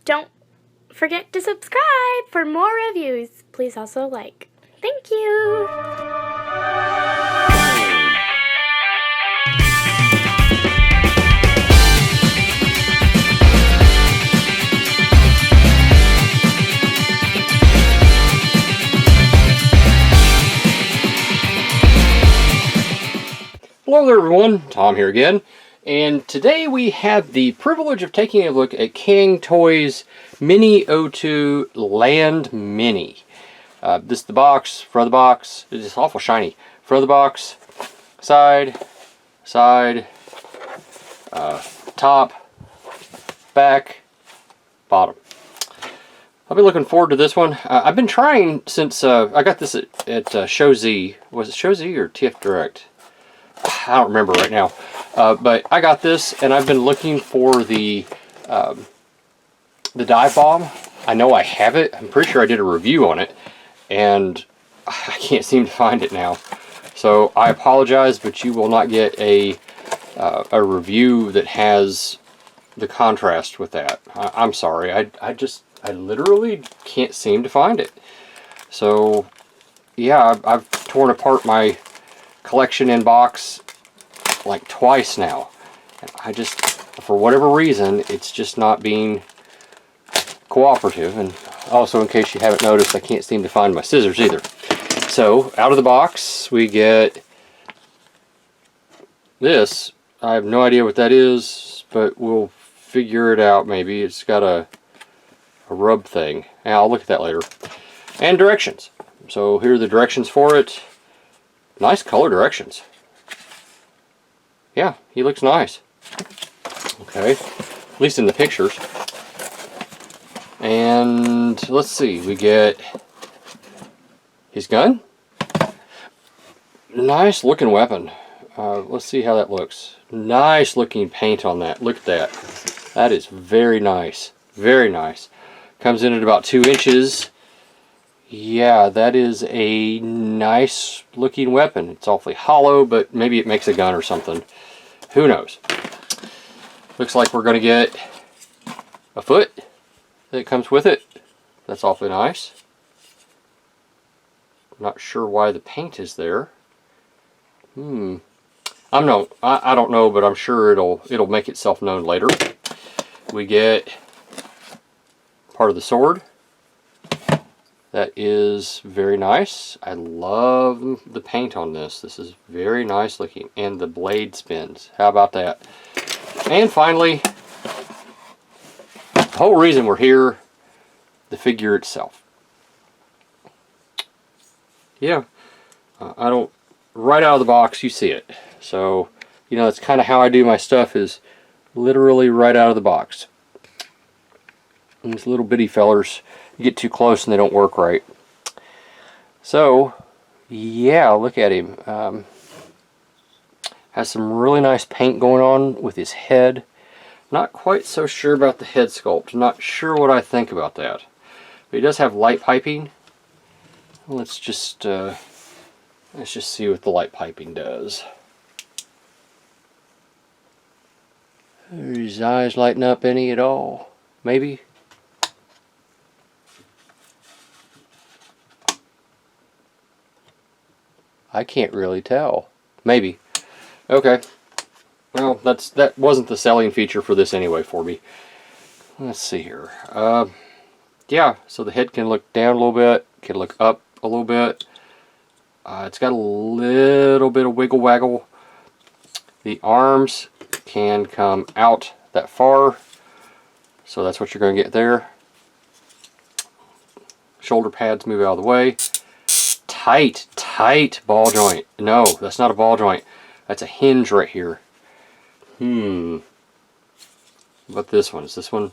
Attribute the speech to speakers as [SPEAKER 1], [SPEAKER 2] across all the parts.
[SPEAKER 1] don't forget to subscribe for more reviews. Please also like. Thank you.
[SPEAKER 2] Hello there everyone, Tom here again, and today we have the privilege of taking a look at Cang Toys Mini O2 Land Mini. This is the box, front of the box. It's just awful shiny. Front of the box, side, top, back, bottom. I'll be looking forward to this one. I've been trying since I got this at Show Z. Was it Show Z or TF Direct? I don't remember right now, but I got this and I've been looking for the dive bomb. I know I have it. I'm pretty sure I did a review on it and I can't seem to find it now. So I apologize, but you will not get a review that has the contrast with that. I'm sorry. I literally can't seem to find it. So yeah, I've torn apart my collection in box like twice now, and I just, for whatever reason, it's just not being cooperative. And also, in case you haven't noticed, I can't seem to find my scissors either. So out of the box we get this. I have no idea what that is, but we'll figure it out. Maybe it's got a rub thing. Yeah, I'll look at that later. And directions. So here are the directions for it. Nice color directions. Yeah, he looks nice. Okay, at least in the pictures. And let's see, we get his gun. Nice looking weapon. Let's see how that looks. Nice looking paint on that. Look at that. That is very nice. Very nice. Comes in at about 2 inches. Yeah, that is a nice looking weapon. It's awfully hollow, but maybe it makes a gun or something. Who knows? Looks like we're going to get a foot that comes with it. That's awfully nice. Not sure why the paint is there. I don't know, but I'm sure it'll make itself known later. We get part of the sword. That is very nice. I love the paint on this. This is very nice looking. And the blade spins. How about that? And finally, the whole reason we're here, the figure itself. Yeah. Right out of the box, you see it. So, you know, that's kind of how I do my stuff, is literally right out of the box. And these little bitty fellers, you get too close and they don't work right. So yeah, look at him. Has some really nice paint going on with his head. Not quite so sure about the head sculpt. Not sure what I think about that. But he does have light piping. Let's just see what the light piping does. Are his eyes lighting up any at all? Maybe. I can't really tell. Maybe. Okay. Well, that wasn't the selling feature for this anyway for me. Let's see here. Yeah, so the head can look down a little bit, can look up a little bit. It's got a little bit of wiggle waggle. The arms can come out that far, so that's what you're going to get there. Shoulder pads move out of the way. Tight ball joint. No, that's not a ball joint. That's a hinge right here. But this one, this one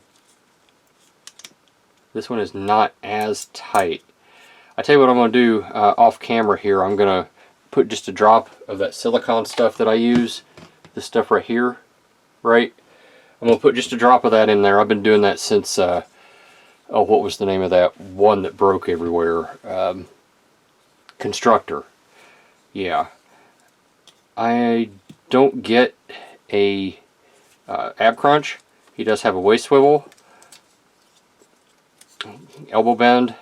[SPEAKER 2] is not as tight. I tell you what I'm going to do off camera here. I'm going to put just a drop of that silicone stuff that I use. This stuff right here, right? I'm going to put just a drop of that in there. I've been doing that since, oh, what was the name of that one that broke everywhere? Constructor. Yeah. I don't get a ab crunch. He does have a waist swivel. elbow bend.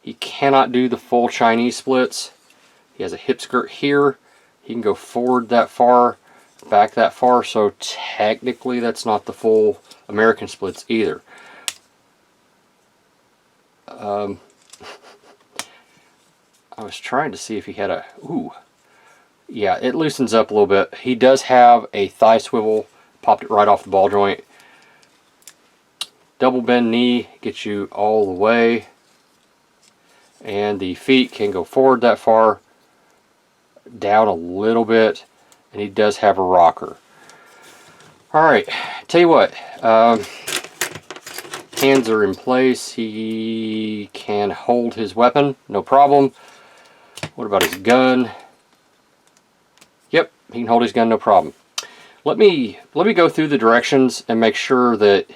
[SPEAKER 2] He cannot do the full Chinese splits. He has a hip skirt here. He can go forward that far, back that far, so technically that's not the full American splits either. I was trying to see if he had a... Ooh. Yeah, it loosens up a little bit. He does have a thigh swivel. Popped it right off the ball joint. Double bend knee gets you all the way. And the feet can go forward that far, down a little bit, and he does have a rocker. Alright, tell you what, hands are in place. He can hold his weapon, no problem. What about his gun? Yep, he can hold his gun, no problem. Let me go through the directions and make sure that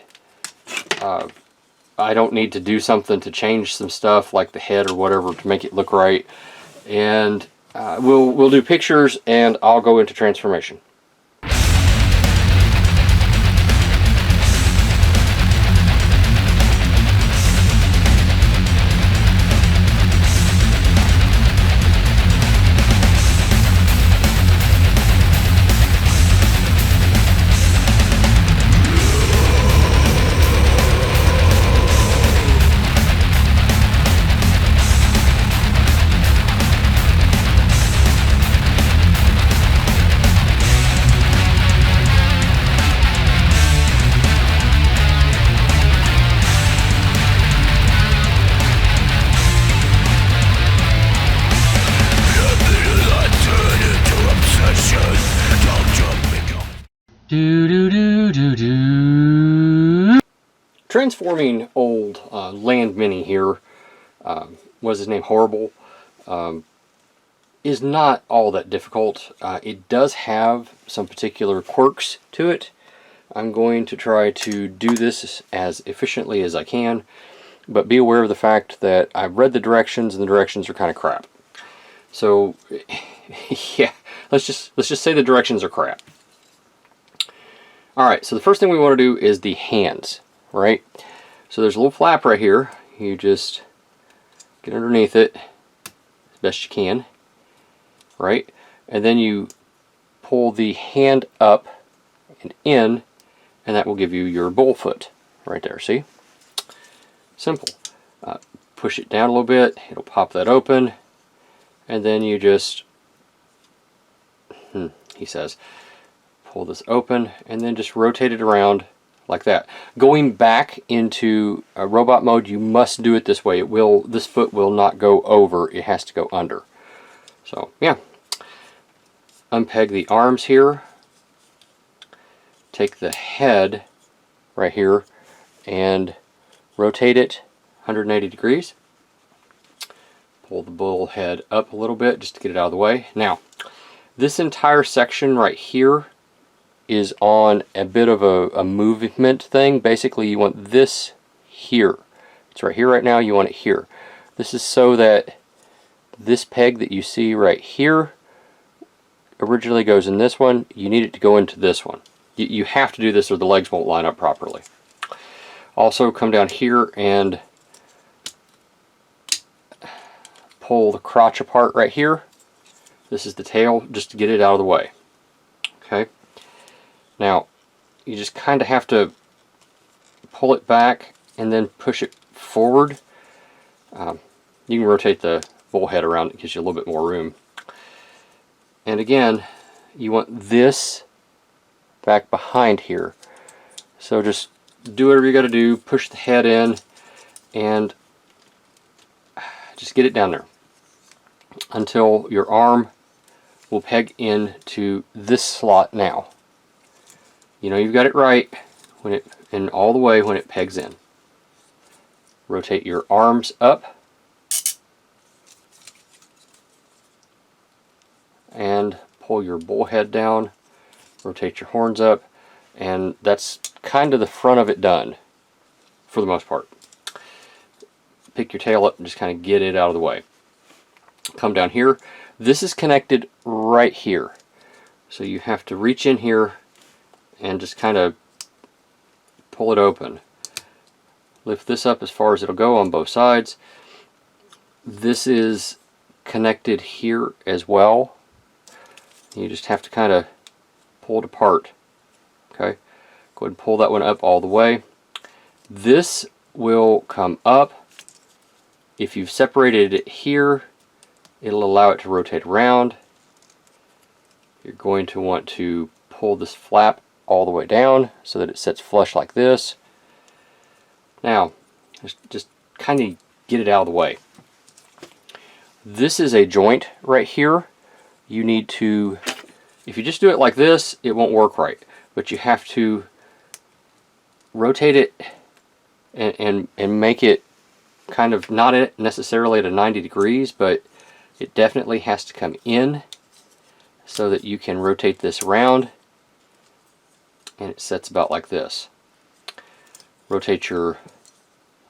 [SPEAKER 2] I don't need to do something to change some stuff like the head or whatever to make it look right. And we'll do pictures and I'll go into transformation. Transforming old Land Mini here, was his name Horribull, is not all that difficult. It does have some particular quirks to it. I'm going to try to do this as efficiently as I can, but be aware of the fact that I've read the directions and the directions are kind of crap. So yeah, let's just say the directions are crap. Alright, so the first thing we want to do is the hands, right? So there's a little flap right here. You just get underneath it as best you can, right? And then you pull the hand up and in, and that will give you your bull foot right there, see? Simple. Push it down a little bit, it'll pop that open, and then you just, he says, pull this open and then just rotate it around like that. Going back into robot mode, you must do it this way. This foot will not go over, it has to go under. So yeah, unpeg the arms here, take the head right here and rotate it 180 degrees. Pull the bull head up a little bit just to get it out of the way. Now this entire section right here is on a bit of a movement thing. Basically you want this here. It's right here right now, you want it here. This is so that this peg that you see right here originally goes in this one. You need it to go into this one. You have to do this or the legs won't line up properly. Also come down here and pull the crotch apart right here. This is the tail, just to get it out of the way. Okay. Now, you just kind of have to pull it back and then push it forward. You can rotate the bull head around, it gives you a little bit more room. And again, you want this back behind here. So just do whatever you got to do, push the head in, and just get it down there until your arm will peg into this slot now. You know you've got it right when it, and all the way when it pegs in. Rotate your arms up and pull your bull head down. Rotate your horns up, and that's kind of the front of it done for the most part. Pick your tail up and just kind of get it out of the way. Come down here. This is connected right here, so you have to reach in here and just kind of pull it open. lift this up as far as it'll go on both sides. This is connected here as well. You just have to kind of pull it apart. Okay, go ahead and pull that one up all the way. This will come up. If you've separated it here, it'll allow it to rotate around. You're going to want to pull this flap all the way down so that it sits flush like this. Now, just kind of get it out of the way. This is a joint right here. You need to, if you just do it like this, it won't work right. But you have to rotate it and make it kind of not necessarily at a 90 degrees, but it definitely has to come in so that you can rotate this around, and it sets about like this. Rotate your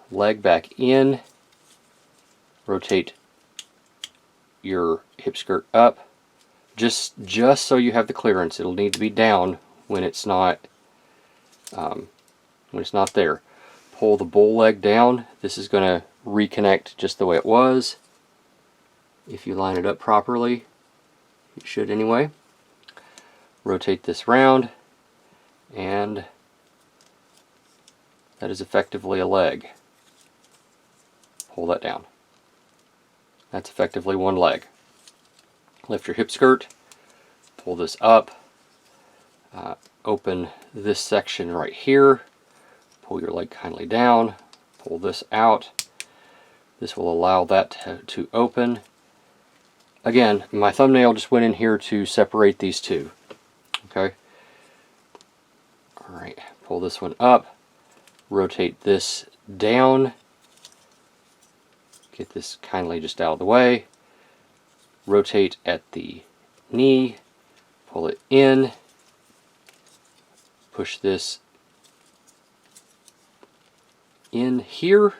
[SPEAKER 2] leg back in, rotate your hip skirt up, just so you have the clearance. It'll need to be down when it's not there. Pull the bull leg down. This is going to reconnect just the way it was. If you line it up properly, it should anyway. Rotate this round, and that is effectively a leg. Pull that down. That's effectively one leg. Lift your hip skirt, pull this up, open this section right here, pull your leg kindly down, pull this out. This will allow that to open. Again, my thumbnail just went in here to separate these two. Okay. Alright, pull this one up, rotate this down, get this kindly just out of the way, rotate at the knee, pull it in, push this in here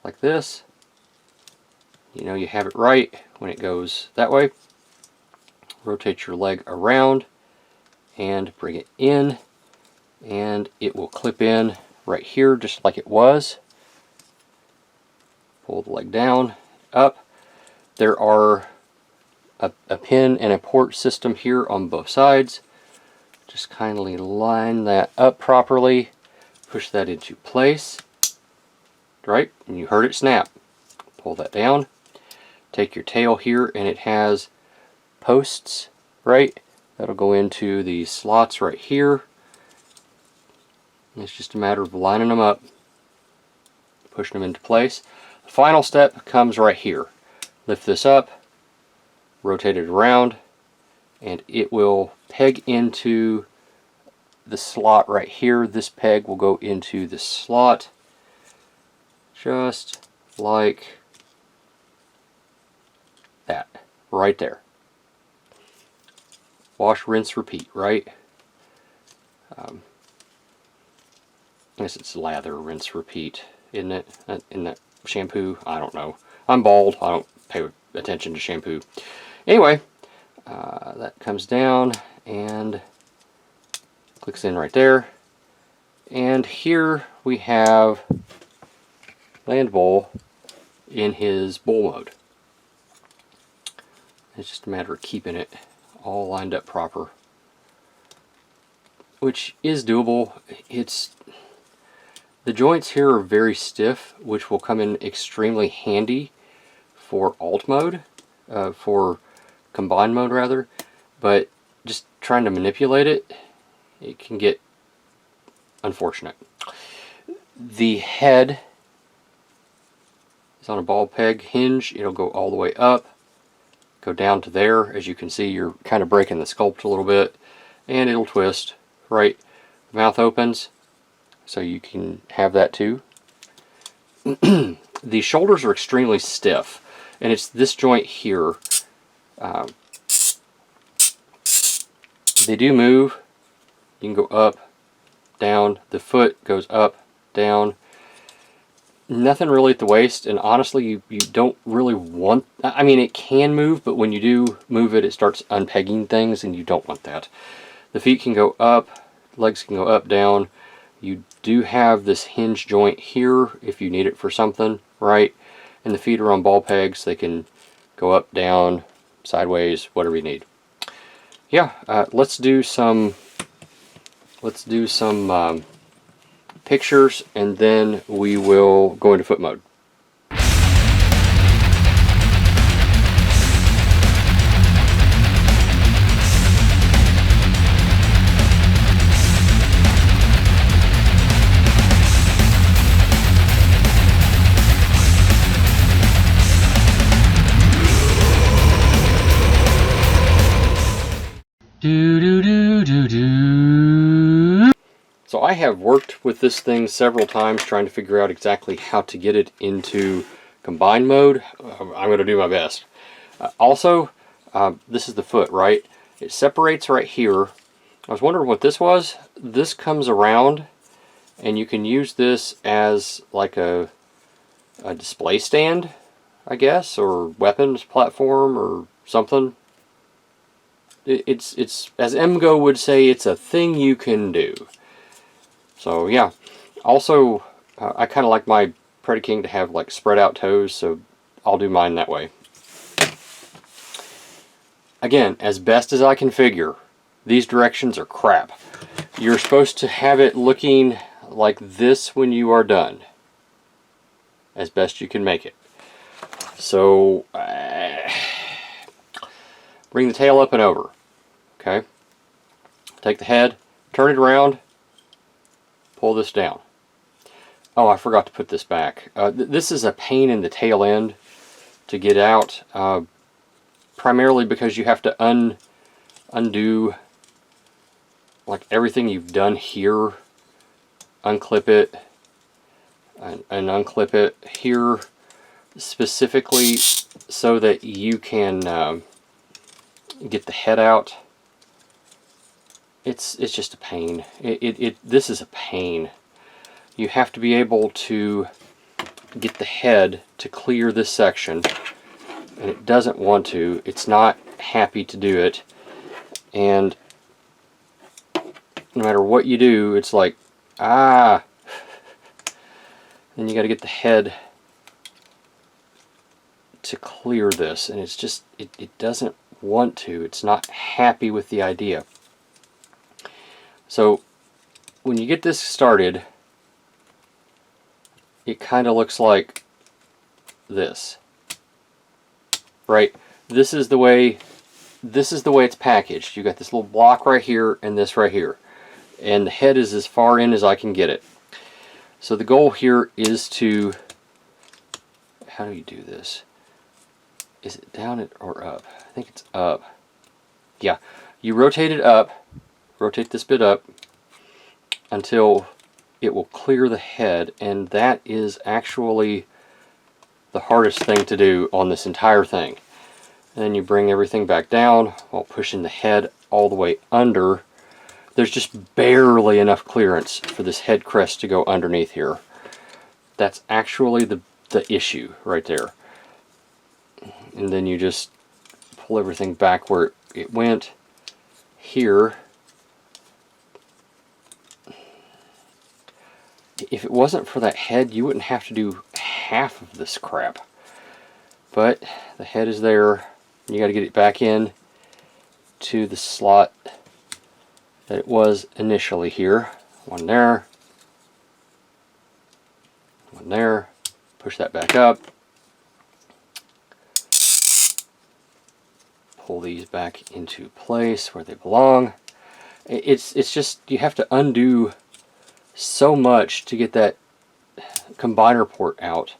[SPEAKER 2] like this. You know you have it right when it goes that way. Rotate your leg around and bring it in, and it will clip in right here just like it was. Pull the leg down, up. There are a pin and a port system here on both sides. Just kindly line that up properly, push that into place, right? And you heard it snap. Pull that down. Take your tail here, and it has posts, right? That'll go into the slots right here. And it's just a matter of lining them up, pushing them into place. The final step comes right here. Lift this up, rotate it around, and it will peg into the slot right here. This peg will go into the slot just like that, right there. Wash, rinse, repeat, right? I guess it's lather, rinse, repeat, isn't it? In that shampoo? I don't know. I'm bald. I don't pay attention to shampoo. Anyway, that comes down and clicks in right there. And here we have Landbull in his bull mode. It's just a matter of keeping it all lined up proper, which is doable. The joints here are very stiff, which will come in extremely handy for alt mode, for combined mode rather, but just trying to manipulate it, it can get unfortunate. The head is on a ball peg hinge. It'll go all the way up, go down to there. As you can see, you're kind of breaking the sculpt a little bit, and it'll twist, right? The mouth opens, so you can have that too. The shoulders are extremely stiff, and it's this joint here. They do move. You can go up, down. The foot goes up, down. Nothing really at the waist, and honestly, you don't really want... I mean, it can move, but when you do move it, it starts unpegging things, and you don't want that. The feet can go up, legs can go up, down. You do have this hinge joint here if you need it for something, right? And the feet are on ball pegs. They can go up, down, sideways, whatever you need. Yeah, let's do some pictures, and then we will go into foot mode. So I have worked with this thing several times trying to figure out exactly how to get it into combine mode. I'm going to do my best. Also, this is the foot, right? It separates right here. I was wondering what this was. This comes around, and you can use this as like a display stand, I guess, or weapons platform or something. It's as MGO would say, it's a thing you can do. So yeah. Also, I kind of like my Predaking to have like spread out toes, so I'll do mine that way. Again, as best as I can figure, these directions are crap. You're supposed to have it looking like this when you are done, as best you can make it. So bring the tail up and over. Okay. Take the head, turn it around, pull this down. Oh, I forgot to put this back. This is a pain in the tail end to get out, primarily because you have to undo like everything you've done here, unclip it, and unclip it here specifically so that you can get the head out. It's just a pain. This is a pain. You have to be able to get the head to clear this section, and it doesn't want to. It's not happy to do it, and no matter what you do, it's like, then you got to get the head to clear this, and it's just, it doesn't want to. It's not happy with the idea. So when you get this started, it kind of looks like this, right? This is the way it's packaged. You got this little block right here and this right here, and the head is as far in as I can get it. So the goal here is to, how do you do this? Is it down or up? I think it's up. Yeah, you rotate it up, rotate this bit up until it will clear the head, and that is actually the hardest thing to do on this entire thing. And then you bring everything back down while pushing the head all the way under. There's just barely enough clearance for this head crest to go underneath here. That's actually the issue right there. And then you just pull everything back where it went here. If it wasn't for that head, you wouldn't have to do half of this crap. But the head is there. You got to get it back in to the slot that it was initially here. One there. One there. Push that back up. Pull these back into place where they belong. It's just, you have to undo so much to get that combiner port out,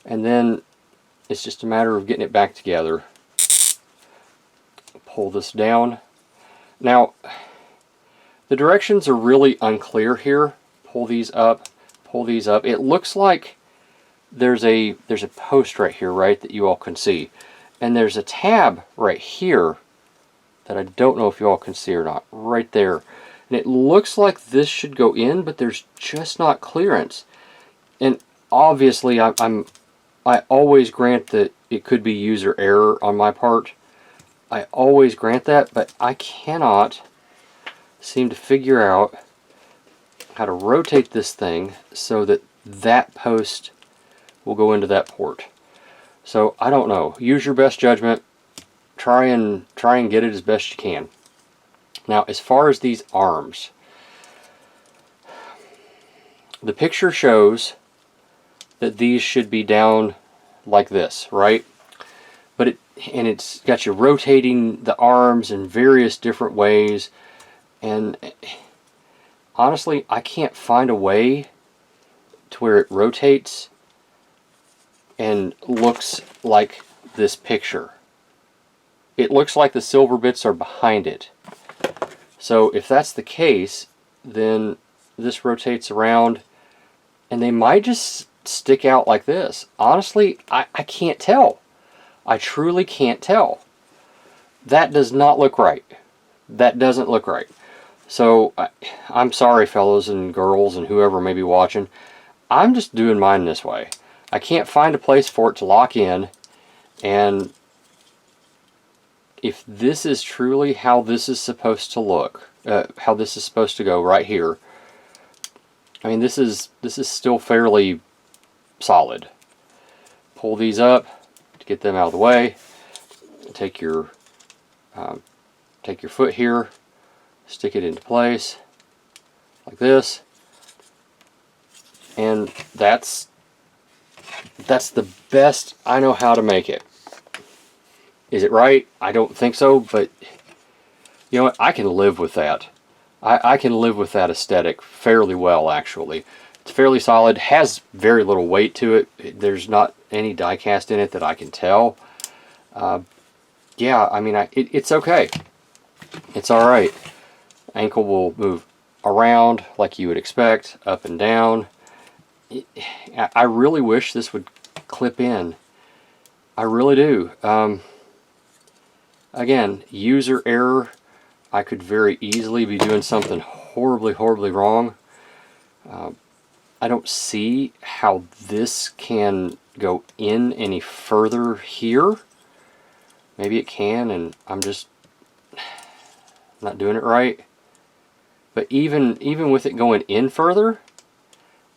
[SPEAKER 2] and then it's just a matter of getting it back together. Pull this down. Now the directions are really unclear here. Pull these up, pull these up. It looks like there's a post right here, right, that you all can see, and there's a tab right here that I don't know if you all can see or not, right there. And it looks like this should go in, but there's just not clearance. And obviously, I always grant that it could be user error on my part. I always grant that, but I cannot seem to figure out how to rotate this thing so that that post will go into that port. So I don't know. Use your best judgment. Try and get it as best you can. Now, as far as these arms, the picture shows that these should be down like this, right? But it's got you rotating the arms in various different ways, and honestly, I can't find a way to where it rotates and looks like this picture. It looks like the silver bits are behind it. So if that's the case, then this rotates around and they might just stick out like this. Honestly, I can't tell. I truly can't tell. That does not look right. That doesn't look right. So I'm sorry, fellows and girls and whoever may be watching. I'm just doing mine this way. I can't find a place for it to lock in, and if this is truly how this is supposed to look, how this is supposed to go right here, I mean, this is still fairly solid. Pull these up to get them out of the way. Take your foot here, stick it into place like this, and that's the best I know how to make it. Is it right? I don't think so, but you know what? I can live with that. I can live with that aesthetic fairly well, actually. It's fairly solid, has very little weight to it. There's not any die cast in it that I can tell. Yeah, I mean, it's okay. It's alright. Ankle will move around like you would expect, up and down. I really wish this would clip in. I really do. Again, user error. I could very easily be doing something horribly, horribly wrong. I don't see how this can go in any further here. Maybe it can, and I'm just not doing it right. But even with it going in further,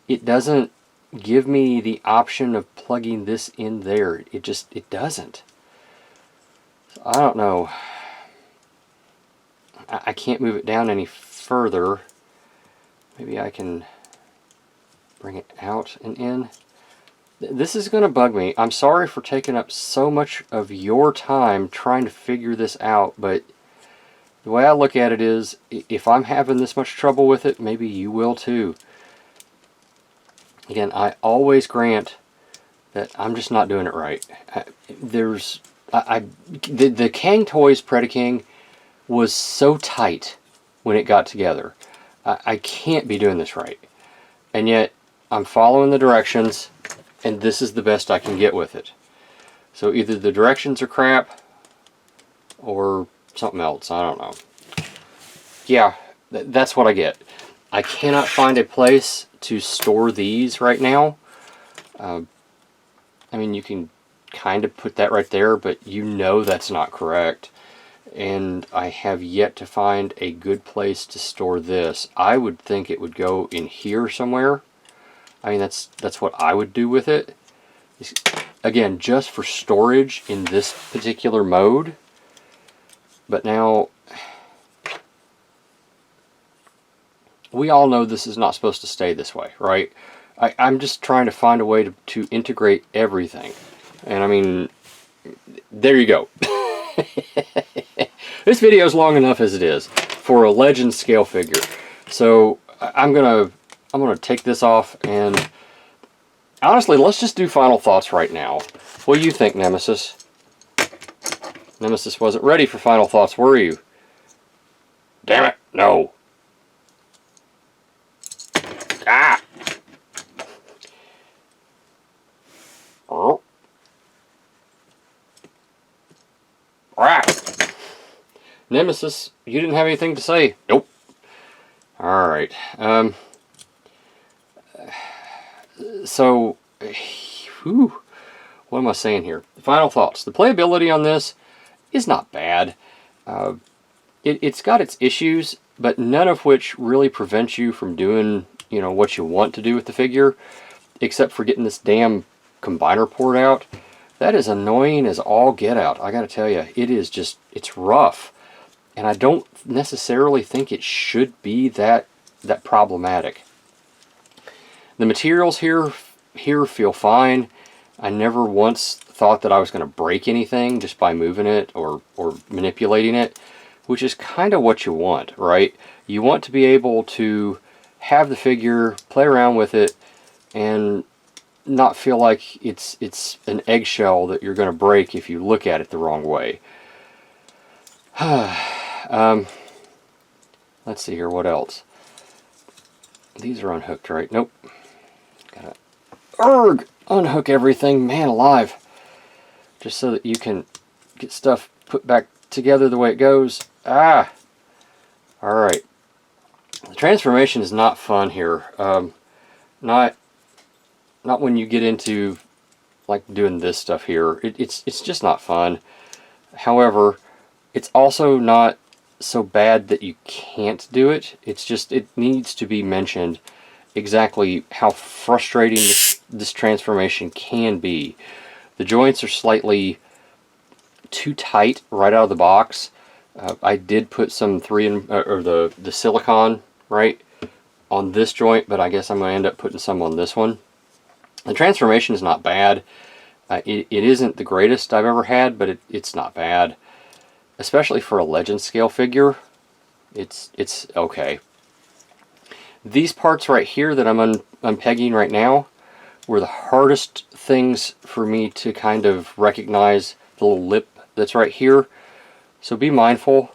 [SPEAKER 2] it doesn't give me the option of plugging this in there. It doesn't. So I don't know. I can't move it down any further. Maybe I can bring it out and in. This is going to bug me. I'm sorry for taking up so much of your time trying to figure this out, but the way I look at it is, if I'm having this much trouble with it, maybe you will too. Again, I always grant that I'm just not doing it right. The Cang Toys Predaking was so tight when it got together. I can't be doing this right. And yet, I'm following the directions, and this is the best I can get with it. So either the directions are crap, or something else, I don't know. Yeah, that's what I get. I cannot find a place to store these right now. I mean, you can kind of put that right there, but you know that's not correct. And I have yet to find a good place to store this. I would think it would go in here somewhere. I mean, that's what I would do with it. Again, just for storage in this particular mode. But now, we all know this is not supposed to stay this way, right? I'm just trying to find a way to integrate everything. And I mean, there you go. This video is long enough as it is for a legend scale figure. So I'm gonna take this off, and honestly, let's just do final thoughts right now. What do you think, Nemesis? Nemesis wasn't ready for final thoughts, were you? Damn it, no. Ah! Oh. Right. Nemesis, you didn't have anything to say? Nope. Alright. So, what am I saying here? Final thoughts. The playability on this is not bad. It's got its issues, but none of which really prevents you from doing, you know, what you want to do with the figure, except for getting this damn combiner port out. That is annoying as all get out. I gotta tell you, it is just, it's rough. And I don't necessarily think it should be that problematic. The materials here feel fine. I never once thought that I was going to break anything just by moving it or manipulating it, which is kind of what you want, right? You want to be able to have the figure, play around with it, and not feel like it's an eggshell that you're going to break if you look at it the wrong way. Let's see here, what else? These are unhooked, right? Nope. Gotta unhook everything, man alive. Just so that you can get stuff put back together the way it goes. Ah! Alright. The transformation is not fun here. Not when you get into like doing this stuff here. It's just not fun. However, it's also not so bad that you can't do it. It's just, it needs to be mentioned exactly how frustrating this transformation can be. The joints are slightly too tight right out of the box. I did put some the silicone right on this joint, but I guess I'm going to end up putting some on this one. The transformation is not bad. It isn't the greatest I've ever had, but it's not bad. Especially for a legend scale figure, it's okay. These parts right here that I'm unpegging right now were the hardest things for me to kind of recognize, the little lip that's right here. So be mindful,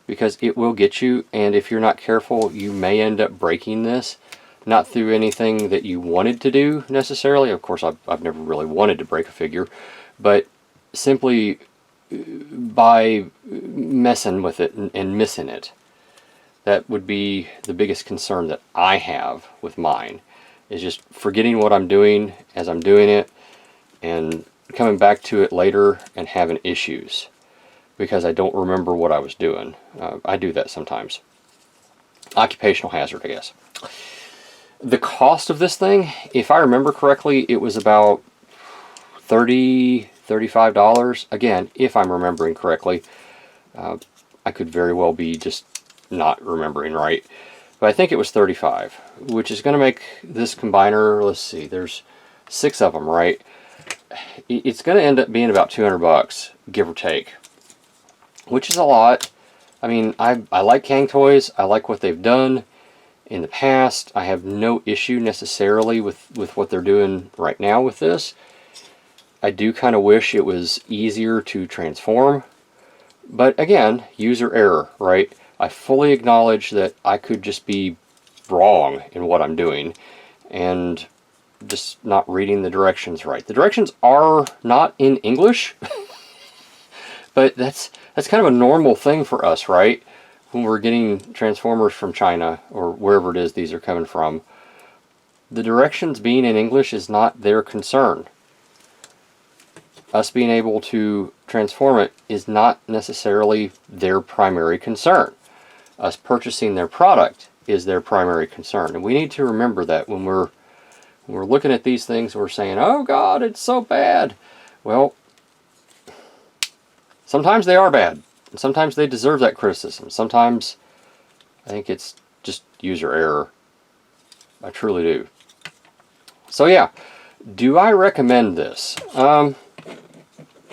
[SPEAKER 2] because it will get you, and if you're not careful, you may end up breaking this. Not through anything that you wanted to do necessarily. Of course, I've never really wanted to break a figure, but simply by messing with it and missing it. That would be the biggest concern that I have with mine, is just forgetting what I'm doing as I'm doing it and coming back to it later and having issues because I don't remember what I was doing. I do that sometimes. Occupational hazard, I guess. The cost of this thing, if I remember correctly, it was about $35. Again, if I'm remembering correctly. I could very well be just not remembering right. But I think it was $35, which is going to make this combiner, let's see, there's 6 of them, right? It's going to end up being about $200, give or take. Which is a lot. I mean, I like Cang toys. I like what they've done in the past. I have no issue necessarily with what they're doing right now with this. I do kind of wish it was easier to transform. But again, user error, right? I fully acknowledge that I could just be wrong in what I'm doing and just not reading the directions right. The directions are not in English, but that's kind of a normal thing for us, right? When we're getting transformers from China or wherever it is these are coming from, the directions being in English is not their concern. Us being able to transform it is not necessarily their primary concern. Us purchasing their product is their primary concern. And we need to remember that when we're looking at these things, we're saying, oh God, it's so bad. Well, sometimes they are bad. And sometimes they deserve that criticism. Sometimes I think it's just user error. I truly do. So yeah, do I recommend this?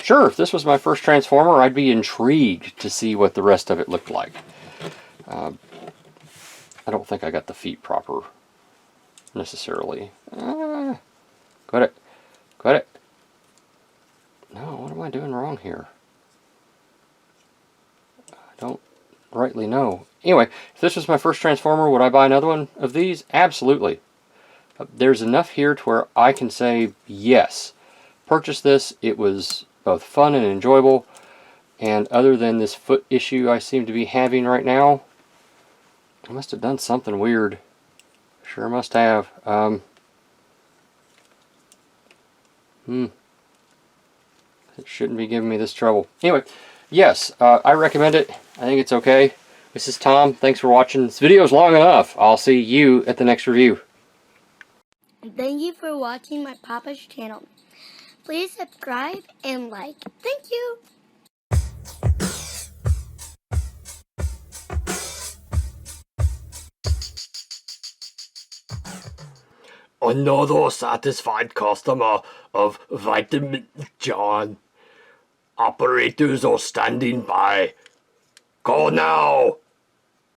[SPEAKER 2] Sure, if this was my first Transformer, I'd be intrigued to see what the rest of it looked like. I don't think I got the feet proper, necessarily. Got it. Got it. No, what am I doing wrong here? I don't rightly know. Anyway, if this was my first Transformer, would I buy another one of these? Absolutely. There's enough here to where I can say, yes, purchase this. It was both fun and enjoyable, and other than this foot issue I seem to be having right now, I must have done something weird. Sure must have. It shouldn't be giving me this trouble. Anyway, yes, I recommend it. I think it's okay. This is Tom. Thanks for watching. This video is long enough. I'll see you at the next review.
[SPEAKER 1] Thank you for watching my Papa's channel. Please subscribe and like. Thank you.
[SPEAKER 3] Another satisfied customer of Vitamin John. Operators are standing by. Call now.